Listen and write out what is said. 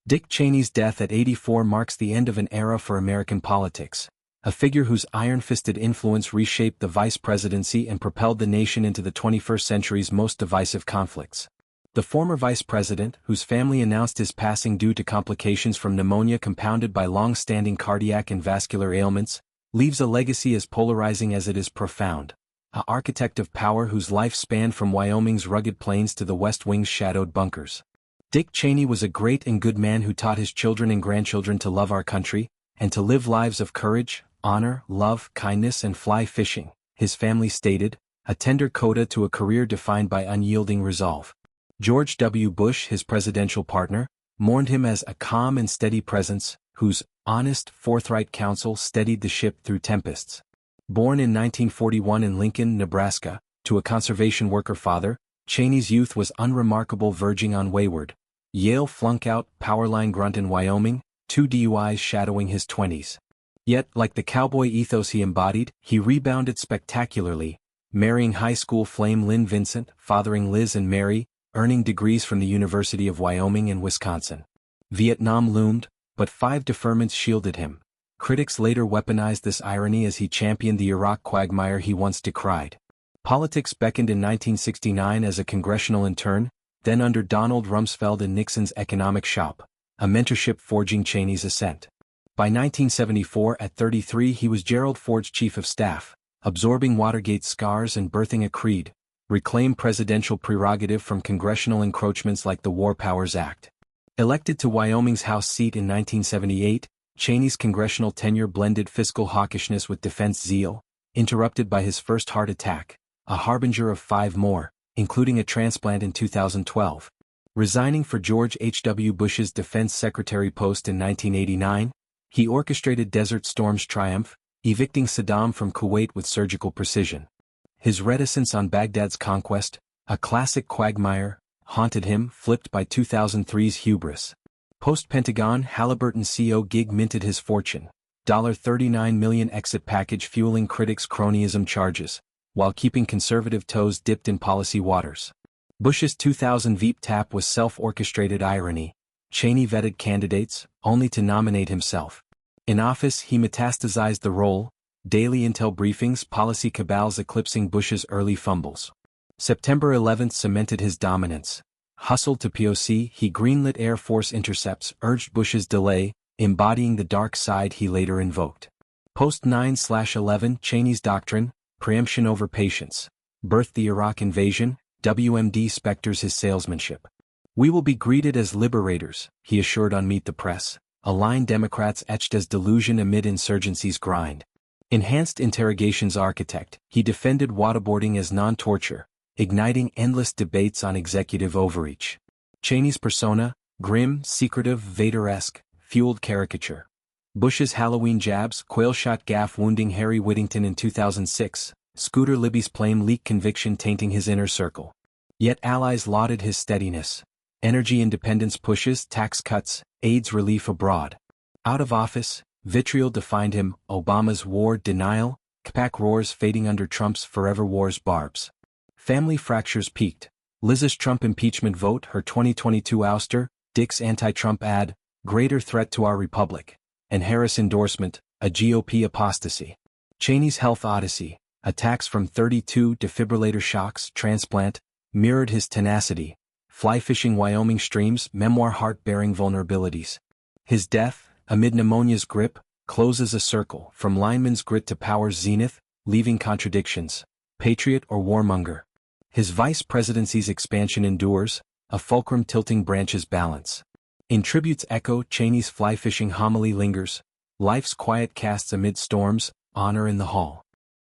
Dick Cheney's death at 84 marks the end of an era for American politics, a figure whose iron-fisted influence reshaped the vice presidency and propelled the nation into the 21st century's most divisive conflicts. The former vice president, whose family announced his passing due to complications from pneumonia compounded by long-standing cardiac and vascular ailments, leaves a legacy as polarizing as it is profound. An architect of power whose life spanned from Wyoming's rugged plains to the West Wing's shadowed bunkers. Dick Cheney was a great and good man who taught his children and grandchildren to love our country, and to live lives of courage, honor, love, kindness and fly fishing, his family stated, a tender coda to a career defined by unyielding resolve. George W. Bush, his presidential partner, mourned him as a calm and steady presence, whose honest, forthright counsel steadied the ship through tempests. Born in 1941 in Lincoln, Nebraska, to a conservation worker father, Cheney's youth was unremarkable, verging on wayward. Yale flunk-out, powerline grunt in Wyoming, 2 DUIs shadowing his 20s. Yet, like the cowboy ethos he embodied, he rebounded spectacularly, marrying high school flame Lynn Vincent, fathering Liz and Mary, earning degrees from the University of Wyoming and Wisconsin. Vietnam loomed, but 5 deferments shielded him. Critics later weaponized this irony as he championed the Iraq quagmire he once decried. Politics beckoned in 1969 as a congressional intern, then under Donald Rumsfeld and Nixon's economic shop, a mentorship forging Cheney's ascent. By 1974, at 33, he was Gerald Ford's chief of staff, absorbing Watergate's scars and birthing a creed, reclaim presidential prerogative from congressional encroachments like the War Powers Act. Elected to Wyoming's House seat in 1978, Cheney's congressional tenure blended fiscal hawkishness with defense zeal, interrupted by his first heart attack, a harbinger of 5 more, including a transplant in 2012. Resigning for George H.W. Bush's defense secretary post in 1989, he orchestrated Desert Storm's triumph, evicting Saddam from Kuwait with surgical precision. His reticence on Baghdad's conquest, a classic quagmire, haunted him, flipped by 2003's hubris. Post-Pentagon, Halliburton CO gig minted his fortune, $39 million exit package fueling critics' cronyism charges, while keeping conservative toes dipped in policy waters. Bush's 2000 Veep tap was self-orchestrated irony. Cheney vetted candidates, only to nominate himself. In office, he metastasized the role, daily intel briefings, policy cabals eclipsing Bush's early fumbles. September 11 cemented his dominance. Hustled to POC, he greenlit Air Force intercepts, urged Bush's delay, embodying the dark side he later invoked. Post 9/11, Cheney's doctrine, preemption over patience, birthed the Iraq invasion. WMD specters his salesmanship. We will be greeted as liberators, he assured on Meet the Press, a line Democrats etched as delusion amid insurgency's grind. Enhanced interrogations architect, he defended waterboarding as non-torture, igniting endless debates on executive overreach. Cheney's persona, grim, secretive, Vader-esque, fueled caricature. Bush's Halloween jabs, quail-shot gaffe wounding Harry Whittington in 2006, Scooter Libby's plane leak conviction tainting his inner circle. Yet allies lauded his steadiness. Energy independence pushes, tax cuts, AIDS relief abroad. Out of office, vitriol defined him, Obama's war denial, CPAC roars fading under Trump's forever war's barbs. Family fractures peaked. Liz's Trump impeachment vote, her 2022 ouster, Dick's anti-Trump ad, greater threat to our republic, and Harris endorsement, a GOP apostasy. Cheney's health odyssey, attacks from 32 defibrillator shocks, transplant, mirrored his tenacity. Fly fishing Wyoming streams, memoir heart-bearing vulnerabilities. His death, amid pneumonia's grip, closes a circle, from lineman's grit to power's zenith, leaving contradictions, patriot or warmonger. His vice presidency's expansion endures, a fulcrum tilting branches balance. In tribute's echo, Cheney's fly fishing homily lingers, life's quiet casts amid storms, honor in the hall.